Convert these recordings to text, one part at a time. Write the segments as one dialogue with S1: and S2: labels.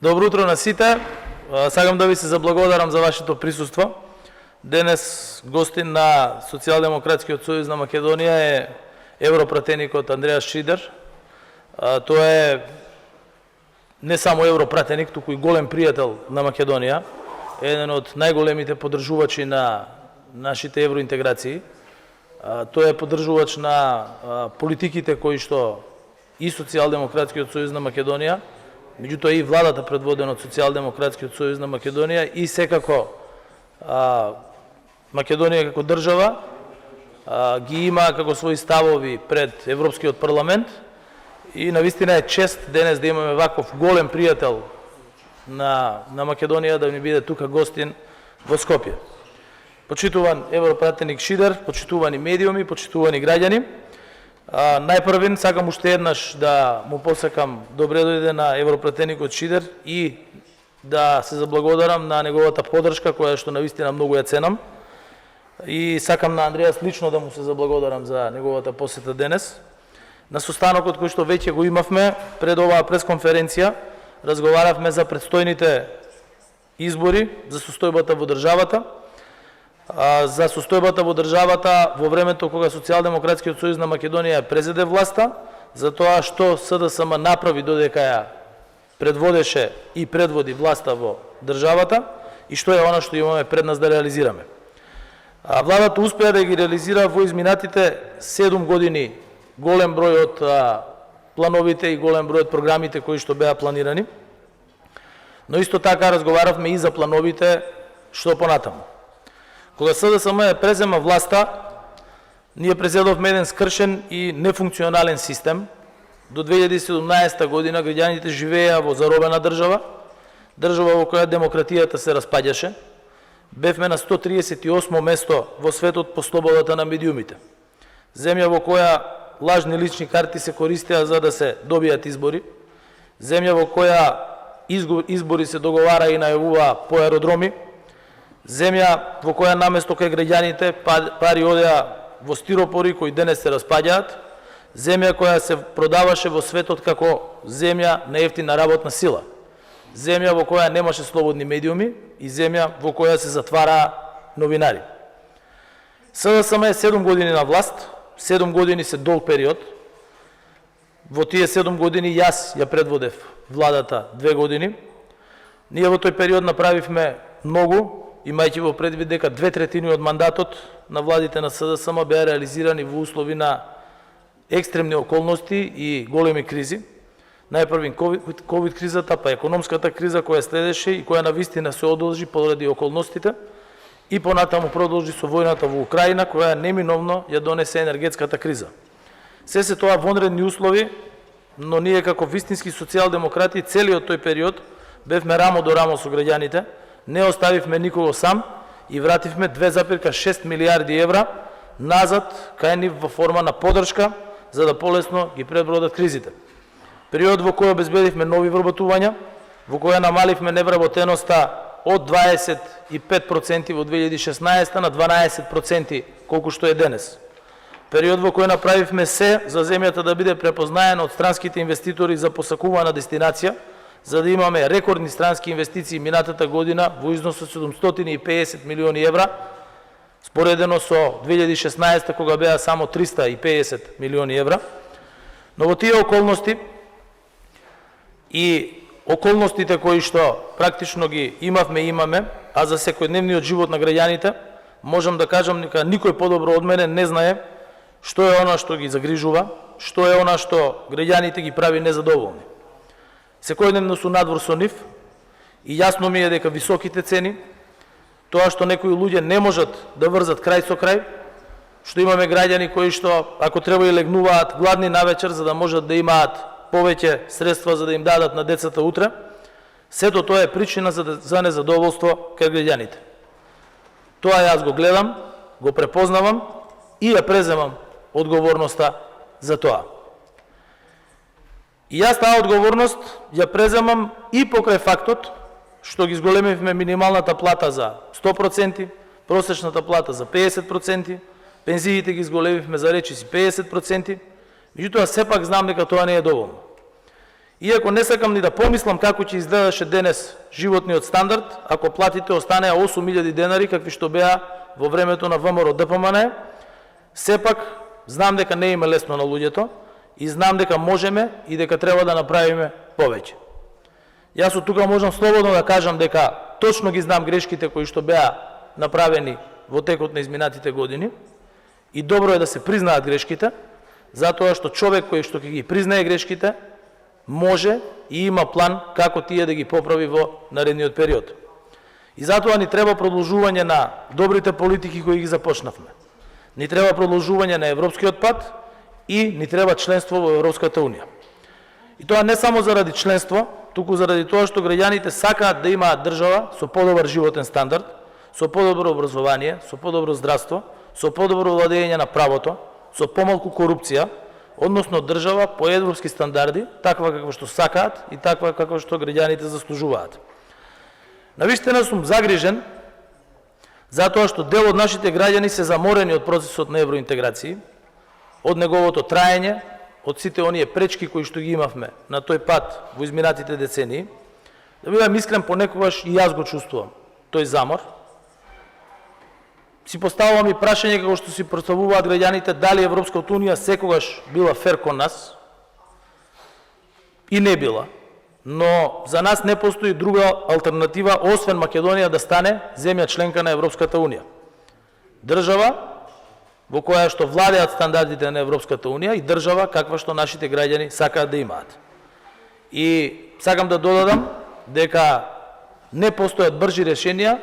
S1: Добро утро на сите. Сакам да ви се заблагодарам за вашето присуство. Денес гостин на Социјалдемократскиот сојуз на Македонија е европратеникот Андреас Шидер. Тој е не само европратеник, туку и голем пријател на Македонија, еден од најголемите поддржувачи на нашите евроинтеграции. Тој е поддржувач на политиките кои што и Социјалдемократскиот сојуз на Македонија, меѓутоа и владата предводена од Социјалдемократскиот сојуз на Македонија и секако Македонија како држава ги има како своји ставови пред Европскиот парламент и навистина е чест денес да имаме ваков голем пријател на Македонија да ни биде тука гостин во Скопје. Почитуван европратеник Шидер, почитувани медиуми, почитувани граѓани, најпрвин сакам уште еднаш да му посакам добре дојде на европратеникот Шидер и да се заблагодарам на неговата поддршка која што навистина многу ја ценам. И сакам на Андреас лично да му се заблагодарам за неговата посета денес. На состанокот кој што веќе го имавме пред оваа пресконференција, разговаравме за предстојните избори, за состојбата во државата, за состојбата во државата во времето кога Социјалдемократскиот сојуз на Македонија презеде власта, за тоа што СДСМ направи додека ја предводеше и предводи власта во државата и што е она што имаме пред нас да реализираме. Владата успеа да ги реализира во изминатите 7 години голем број од плановите и голем број од програмите кои што беа планирани, но исто така разговаравме и за плановите што понатаму. Кога СДСМ презема власта, ние презедовме еден скршен и нефункционален систем. До 2017 година граѓаните живееа во заробена држава, држава во која демократијата се распаѓаше. Бевме на 138 место во светот по слободата на медиумите. Земја во која лажни лични карти се користеа за да се добијат избори. Земја во која избори се договара и најавува по аеродроми. Земја во која наместо кај граѓаните пари одеа во стиропори кои денес се распаѓаат. Земја која се продаваше во светот како земја на ефтина работна сила. Земја во која немаше слободни медиуми и земја во која се затвараа новинари. СДСМ е 7 години на власт, 7 години се долг период. Во тие 7 години јас ја предводев владата 2 години. Ние во тој период направивме многу, имајќи во предвид дека 2/3 од мандатот на владите на СДСМ беа реализирани во услови на екстремни околности и големи кризи. Најпрвин ковид кризата, па економската криза која следеше и која навистина се одолжи поради околностите и понатаму продолжи со војната во Украина која неминовно ја донесе енергетската криза. Се тоа вонредни услови, но ние како вистински социјалдемократи целиот тој период бевме рамо до рамо со граѓаните, не оставивме никого сам и вративме 2,6 милиарди евра назад кај нив во форма на поддршка за да полесно ги пребродат кризите. Период во кој обезбедивме нови вработувања, во која намаливме невработеноста од 25% во 2016 на 12% колку што е денес. Период во кој направивме се за земјата да биде препознаена од странските инвеститори за посакувана дестинација, за да имаме рекордни странски инвестиции минатата година во износ од 750 милиони евра, споредено со 2016 кога беа само 350 милиони евра. Но во тие околности и околностите кои што практично ги имавме и имаме, а за секојдневниот живот на граѓаните, можам да кажам дека никој подобро од мене не знае што е она што ги загрижува, што е она што граѓаните ги прави незадоволни. Секојдневно су надвор со нив и јасно ми е дека високите цени, тоа што некои луѓе не можат да врзат крај со крај, што имаме граѓани кои што ако треба и легнуваат гладни навечер за да можат да имаат повеќе средства за да им дадат на децата утре, сето тоа е причина за незадоволство кај граѓаните. Тоа јас го гледам, го препознавам и ја преземам одговорноста за тоа. И јас таа одговорност ја преземам и покрај фактот што ги зголемивме минималната плата за 100%, просечната плата за 50%, пензиите ги зголемивме за речиси 50%, меѓутоа сепак знам дека тоа не е доволно. Иако не сакам ни да помислам како ќе изгледаше денес животниот стандард, ако платите останеа 8.000 денари, какви што беа во времето на ВМРО ДПМН, сепак знам дека не има лесно на луѓето и знам дека можеме и дека треба да направиме повеќе. Јас од тука можам слободно да кажам дека точно ги знам грешките кои што беа направени во текот на изминатите години и добро е да се признаат грешките, затоа што човек кој што ќе ги признае грешките може и има план како тие да ги поправи во наредниот период. И затоа ни треба продолжување на добрите политики кои ги започнавме. Ни треба продолжување на европскиот пат и ни треба членство во Европската унија. И тоа не само заради членство, туку заради тоа што граѓаните сакаат да имаат држава со подобар животен стандард, со подобро образование, со подобро здравство, со подобро владење на правото, со помалку корупција, односно држава по европски стандарди, таква каква што сакаат и таква каква што граѓаните заслужуваат. Навистина сум загрижен затоа што дел од нашите граѓани се заморени од процесот на евроинтеграција, од неговото траење, од сите оние пречки кои што ги имавме на тој пат во изминатите децении. Да бидам искрен, понекогаш и јас го чувствувам тој замор. Си поставувам и прашање како што си представуваат граѓаните дали Европската унија секогаш била фер кон нас. И не била. Но за нас не постои друга алтернатива освен Македонија да стане земја членка на Европската унија. Држава во која што владеат стандардите на Европската унија и држава каква што нашите граѓани сакаат да имаат. И сакам да додадам дека не постојат бржи решенија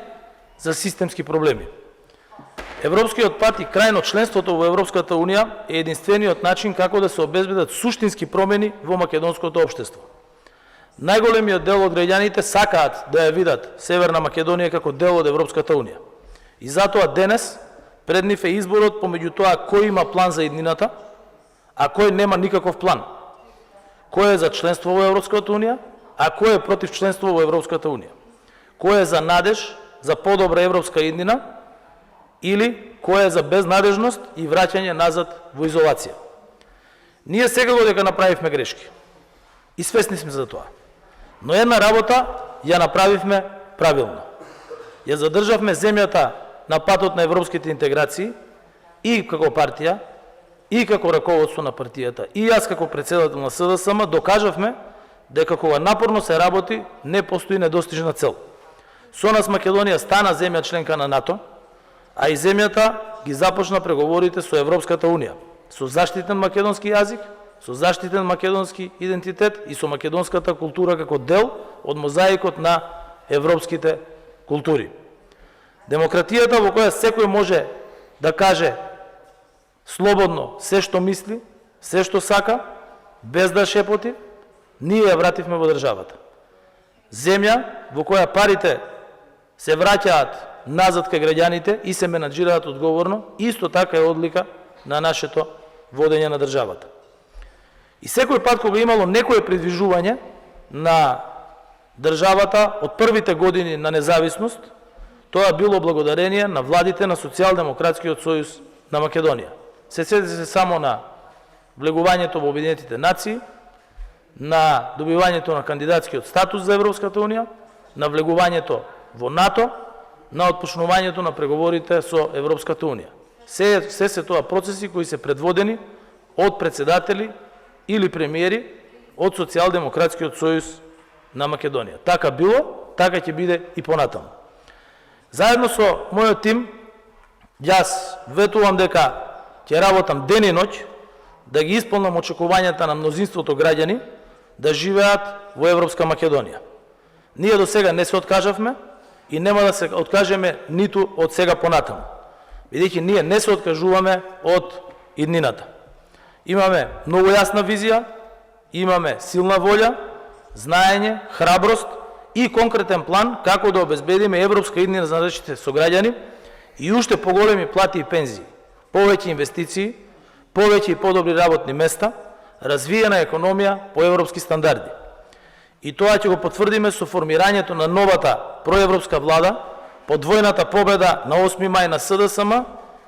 S1: за системски проблеми. Европскиот пат и крајно членството во Европската унија е единствениот начин како да се обезбедат суштински промени во македонското општество. Најголемиот дел од граѓаните сакаат да ја видат Северна Македонија како дел од Европската унија. И затоа денес пред нив е изборот помеѓу тоа кој има план за иднината, а кој нема никаков план. Кој е за членство во Европската унија, а кој е против членство во Европската унија. Кој е за надеж за подобра европска иднина или кој е за безнадежност и враќање назад во изолација. Ние секако дека направивме грешки. И свесни сме за тоа. Но една работа ја направивме правилно. Ја задржавме земјата на патот на европските интеграции и како партија, и како раководство на партијата, и јас како председател на СДСМ докажавме дека кога напорно се работи, не постои недостижна цел. Со нас Македонија стана земја членка на НАТО, а и земјата ги започна преговорите со Европската унија, со заштитен македонски јазик, со заштитен македонски идентитет и со македонската култура како дел од мозаикот на европските култури. Демократијата во која секој може да каже слободно се што мисли, се што сака, без да шепоти, ние ја вративме во државата. Земја во која парите се враќаат назад кај граѓаните и се менаџираат одговорно, исто така е одлика на нашето водење на државата. И секој пат кога имало некое придвижување на државата од првите години на независност, тоа било благодарение на владите на Социјалдемократскиот сојуз на Македонија. Се сетете се само на влегувањето во Обединетите нации, на добивањето на кандидатскиот статус за Европската унија, на влегувањето во НАТО, на отпочнувањето на преговорите со Европската унија. Се се тоа процеси кои се предводени од председатели или премиери од Социјалдемократскиот сојуз на Македонија. Така било, така ќе биде и понатаму. Заедно со мојот тим, јас ветувам дека ќе работам ден и ноќ да ги исполнам очекувањата на мнозинството граѓани да живеат во Европска Македонија. Ние до сега не се откажавме и нема да се откажеме ниту од сега понатаму, бидејќи ние не се откажуваме од иднината. Имаме многу јасна визија, имаме силна волја, знаење, храброст и конкретен план како да обезбедиме европска иднина за нашите сограѓани и уште поголеми плати и пензии, повеќе инвестиции, повеќе и подобри работни места, развиена економија по европски стандарди. И тоа ќе го потврдиме со формирањето на новата проевропска влада, по двојната победа на 8 мај на СДСМ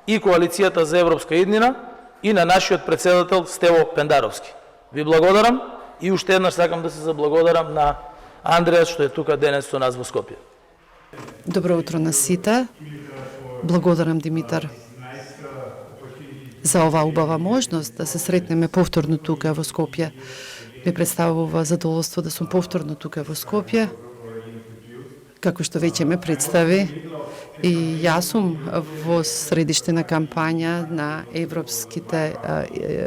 S1: и Коалицијата за европска иднина и на нашиот председател Стево Пендаровски. Ви благодарам И уште еднаш сакам да се заблагодарам на Андреас што е тука денес со нас во Скопје.
S2: Добро утро на сите. Благодарам, Димитар, за оваа убава можност да се сретнеме повторно тука во Скопје. Ми представува задоволство да сум повторно тука во Скопје, како што веќе ме представи. И јас сум во средиште на кампања на европските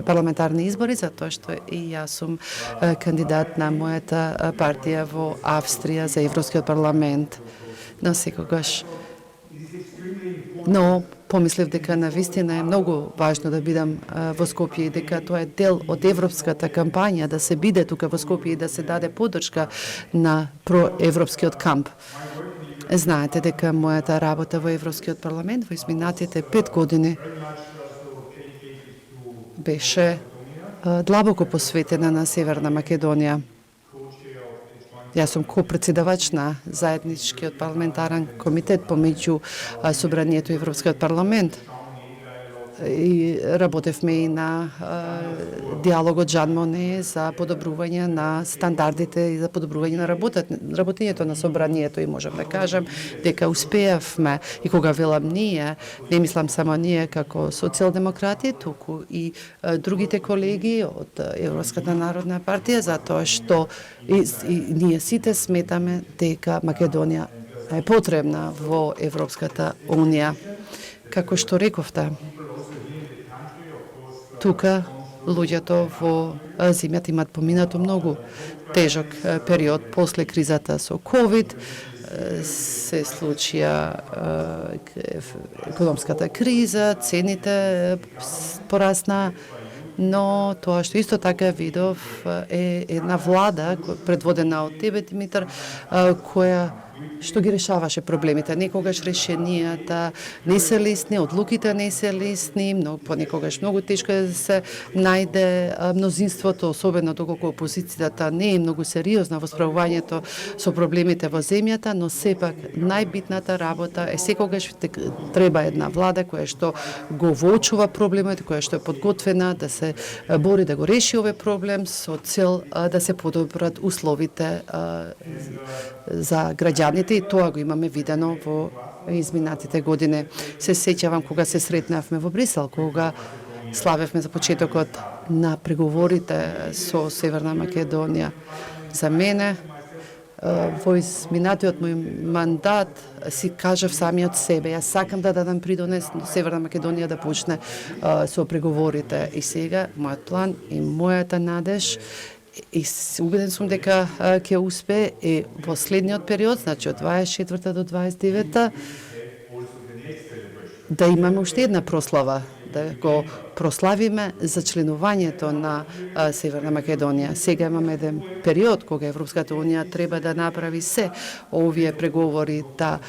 S2: парламентарни избори, затоа што и јас сум кандидат на мојата партија во Австрија за Европскиот парламент. Но секогаш помислев дека навистина е многу важно да бидам во Скопје и дека тоа е дел од европската кампања, да се биде тука во Скопје и да се даде поддршка на проевропскиот камп. Знаете дека мојата работа во Европскиот парламент во изминатите 5 години беше длабоко посветена на Северна Македонија. Јас сум ко-председавач на заедничкиот парламентарен комитет помеѓу Собранието и Европскиот парламент. И работевме и на диалогот Жан Моне за подобрување на стандардите и за подобрување на работењето на Собранието, и можам да кажам дека успеавме. И кога велам ние, не мислам само ние како социјалдемократи, туку и другите колеги од Европската народна партија, затоа што и ние сите сметаме дека Македонија е потребна во Европската унија. Како што рековте, тука луѓето во земјата имат поминато многу тежок период после кризата со ковид, се случија економската криза, цените порасна, но тоа што исто така видов е една влада предводена од тебе, Димитар, која што ги решаваше проблемите. Некогаш решенијата не се лесни, одлуките не се лесни, понекогаш многу тешко е да се најде мнозинството, особено доколку опозицијата не е многу сериозна во справувањето со проблемите во земјата, но сепак најбитната работа е секогаш треба една влада која што го воочува проблемот, која што е подготвена да се бори да го реши овој проблем со цел да се подобрат условите за граѓаните, и тоа го имаме видено во изминатите години. Се сеќавам кога се сретнавме во Брисел, кога славевме за почетокот на преговорите со Северна Македонија. За мене, во изминатиот мој мандат, си кажав самиот себе, јас сакам да дадам придонес Северна Македонија да почне со преговорите. И сега, мојот план и мојата надеж, и убеден сум дека ќе успее и во следниот период, значи од 24 до 29 да имаме уште една прослава, да го прославиме за членувањето на Северна Македонија. Сега имаме еден период кога Европската унија треба да направи се овие преговори да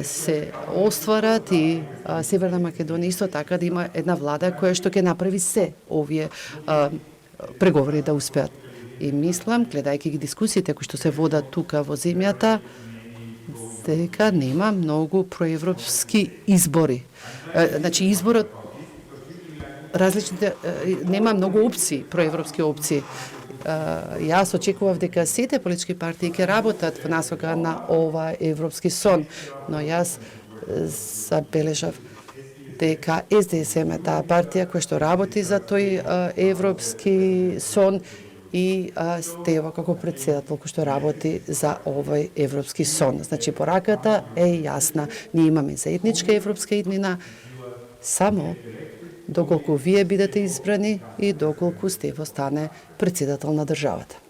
S2: се остварат, и Северна Македонија исто така да има една влада која што ќе направи се овие преговори да успеат. И мислам, гледајќи ги дискусиите кои што се водат тука во земјата, дека нема многу проевропски избори. Значи, изборот различните, нема многу опции, проевропски опции. Јас очекував дека сите политички партии ќе работат во насока на ова европски сон, но јас забележав дека СДСМ е таа партија која што работи за тој европски сон, и Стева како председател кој што работи за овој европски сон. Значи, пораката е јасна. Ние имаме заедничка европска иднина само доколку вие бидете избрани и доколку Стево стане председател на државата.